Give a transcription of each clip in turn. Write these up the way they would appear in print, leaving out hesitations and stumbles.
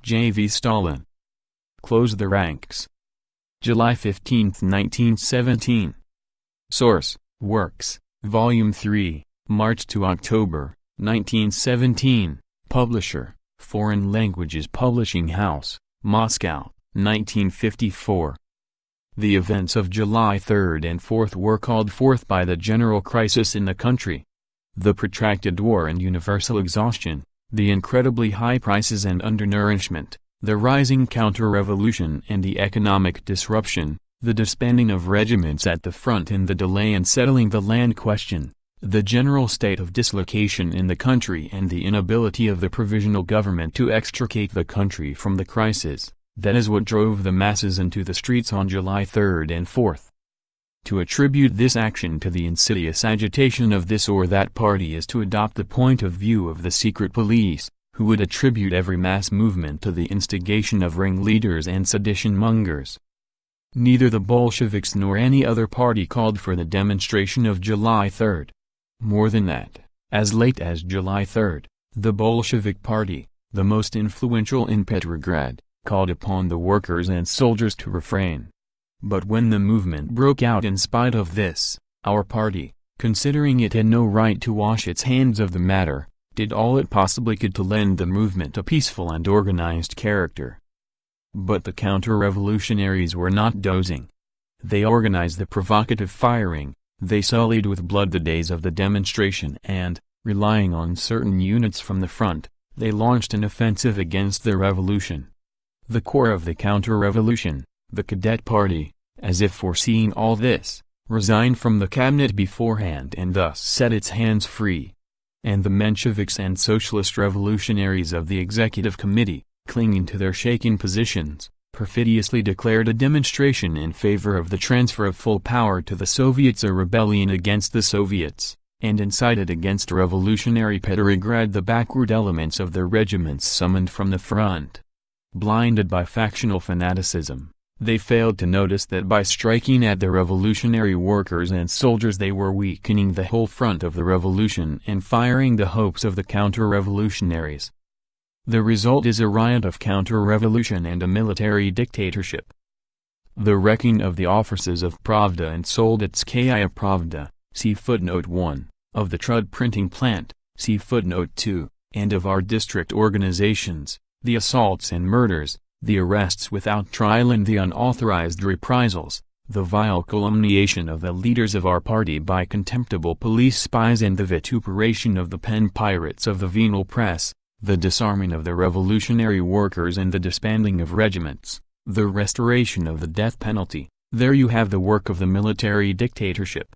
J.V. Stalin. Close the ranks. July 15, 1917. Source: Works, Volume 3, March to October, 1917. Publisher: Foreign Languages Publishing House, Moscow, 1954. The events of July 3 and 4 were called forth by the general crisis in the country. The protracted war and universal exhaustion, the incredibly high prices and undernourishment, the rising counter-revolution and the economic disruption, the disbanding of regiments at the front and the delay in settling the land question, the general state of dislocation in the country and the inability of the provisional government to extricate the country from the crisis, that is what drove the masses into the streets on July 3 and 4. To attribute this action to the insidious agitation of this or that party is to adopt the point of view of the secret police, who would attribute every mass movement to the instigation of ringleaders and sedition-mongers. Neither the Bolsheviks nor any other party called for the demonstration of July 3. More than that, as late as July 3, the Bolshevik Party, the most influential in Petrograd, called upon the workers and soldiers to refrain. But when the movement broke out in spite of this, our party, considering it had no right to wash its hands of the matter, did all it possibly could to lend the movement a peaceful and organized character. But the counter-revolutionaries were not dozing. They organized the provocative firing, they sullied with blood the days of the demonstration and, relying on certain units from the front, they launched an offensive against the revolution. The core of the counter-revolution, the Cadet Party, as if foreseeing all this, resigned from the cabinet beforehand and thus set its hands free. And the Mensheviks and Socialist revolutionaries of the Executive Committee, clinging to their shaken positions, perfidiously declared a demonstration in favor of the transfer of full power to the Soviets, a rebellion against the Soviets, and incited against revolutionary Petrograd the backward elements of their regiments summoned from the front. Blinded by factional fanaticism, they failed to notice that by striking at the revolutionary workers and soldiers they were weakening the whole front of the revolution and firing the hopes of the counter-revolutionaries. The result is a riot of counter-revolution and a military dictatorship. The wrecking of the offices of Pravda and Proletarskoye Pravda, see footnote 1, of the Trud printing plant, see footnote 2, and of our district organizations, the assaults and murders, the arrests without trial and the unauthorized reprisals, the vile calumniation of the leaders of our party by contemptible police spies and the vituperation of the pen pirates of the venal press, the disarming of the revolutionary workers and the disbanding of regiments, the restoration of the death penalty, there you have the work of the military dictatorship.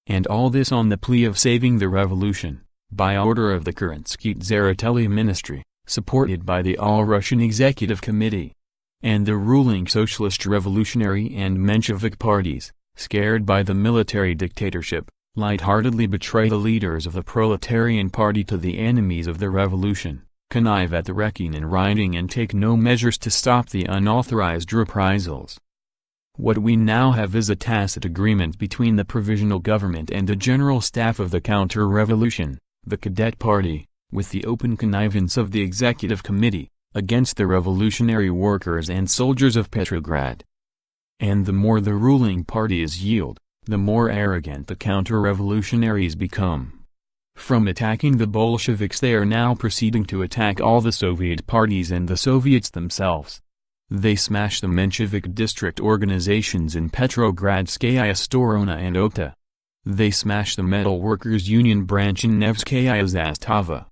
And all this on the plea of saving the revolution, by order of the Kerensky ministry, supported by the All-Russian Executive Committee. And the ruling Socialist Revolutionary and Menshevik parties, scared by the military dictatorship, light-heartedly betray the leaders of the proletarian party to the enemies of the revolution, connive at the wrecking and rioting and take no measures to stop the unauthorized reprisals. What we now have is a tacit agreement between the provisional government and the general staff of the counter-revolution, the Cadet Party, with the open connivance of the Executive Committee, against the revolutionary workers and soldiers of Petrograd. And the more the ruling parties yield, the more arrogant the counter-revolutionaries become. From attacking the Bolsheviks they are now proceeding to attack all the Soviet parties and the Soviets themselves. They smash the Menshevik district organizations in Petrogradskaya Storona and Ota. They smash the Metal Workers' Union branch in Nevskaya Zastava.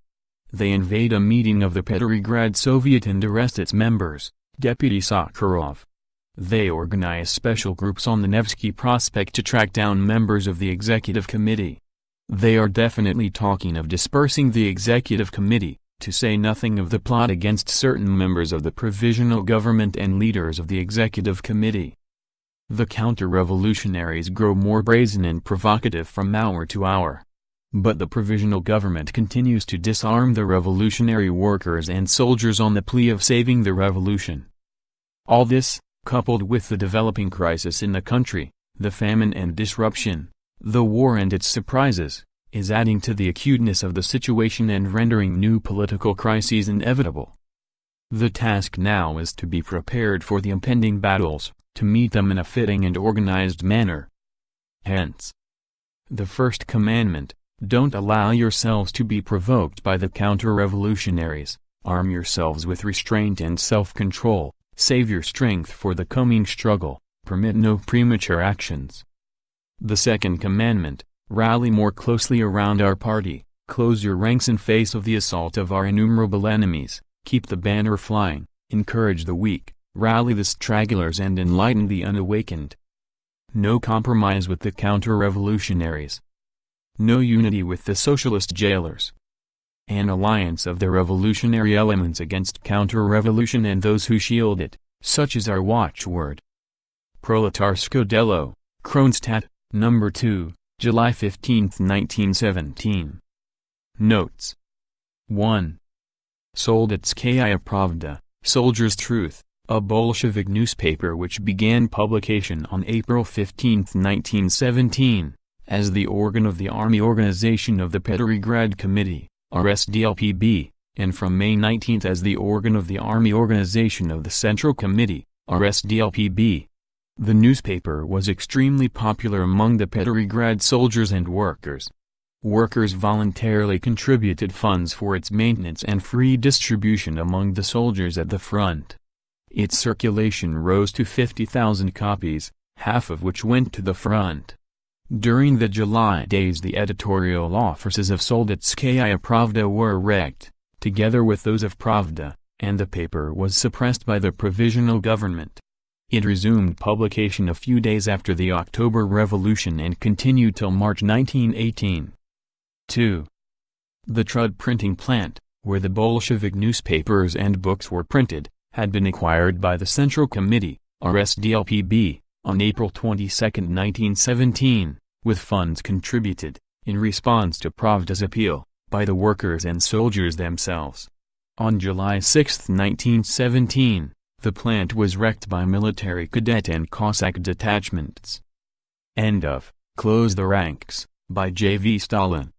They invade a meeting of the Petrograd Soviet and arrest its members, Deputy Sakharov. They organize special groups on the Nevsky Prospect to track down members of the Executive Committee. They are definitely talking of dispersing the Executive Committee, to say nothing of the plot against certain members of the Provisional Government and leaders of the Executive Committee. The counter-revolutionaries grow more brazen and provocative from hour to hour. But the Provisional Government continues to disarm the revolutionary workers and soldiers on the plea of saving the revolution. All this, coupled with the developing crisis in the country, the famine and disruption, the war and its surprises, is adding to the acuteness of the situation and rendering new political crises inevitable. The task now is to be prepared for the impending battles, to meet them in a fitting and organized manner. Hence, the first commandment, don't allow yourselves to be provoked by the counter-revolutionaries, arm yourselves with restraint and self-control, save your strength for the coming struggle, permit no premature actions. The second commandment, rally more closely around our party, close your ranks in face of the assault of our innumerable enemies, keep the banner flying, encourage the weak, rally the stragglers and enlighten the unawakened. No compromise with the counter-revolutionaries. No unity with the socialist jailers. An alliance of the revolutionary elements against counter-revolution and those who shield it, such is our watchword. Proletarskoye Delo, Kronstadt, No. 2, July 15, 1917. Notes. 1. Soldetskaya Pravda, Soldier's Truth, a Bolshevik newspaper which began publication on April 15, 1917, as the organ of the Army Organization of the Petrograd Committee, RSDLPB, and from May 19 as the organ of the Army Organization of the Central Committee, RSDLPB. The newspaper was extremely popular among the Petrograd soldiers and workers. Workers voluntarily contributed funds for its maintenance and free distribution among the soldiers at the front. Its circulation rose to 50,000 copies, half of which went to the front. During the July days the editorial offices of Soldetskaya Pravda were wrecked, together with those of Pravda, and the paper was suppressed by the provisional government. It resumed publication a few days after the October Revolution and continued till March 1918. 2. The Trud printing plant, where the Bolshevik newspapers and books were printed, had been acquired by the Central Committee, RSDLPB, on April 22, 1917, with funds contributed, in response to Pravda's appeal, by the workers and soldiers themselves. On July 6, 1917, the plant was wrecked by military cadet and Cossack detachments. End of Close the Ranks, by J. V. Stalin.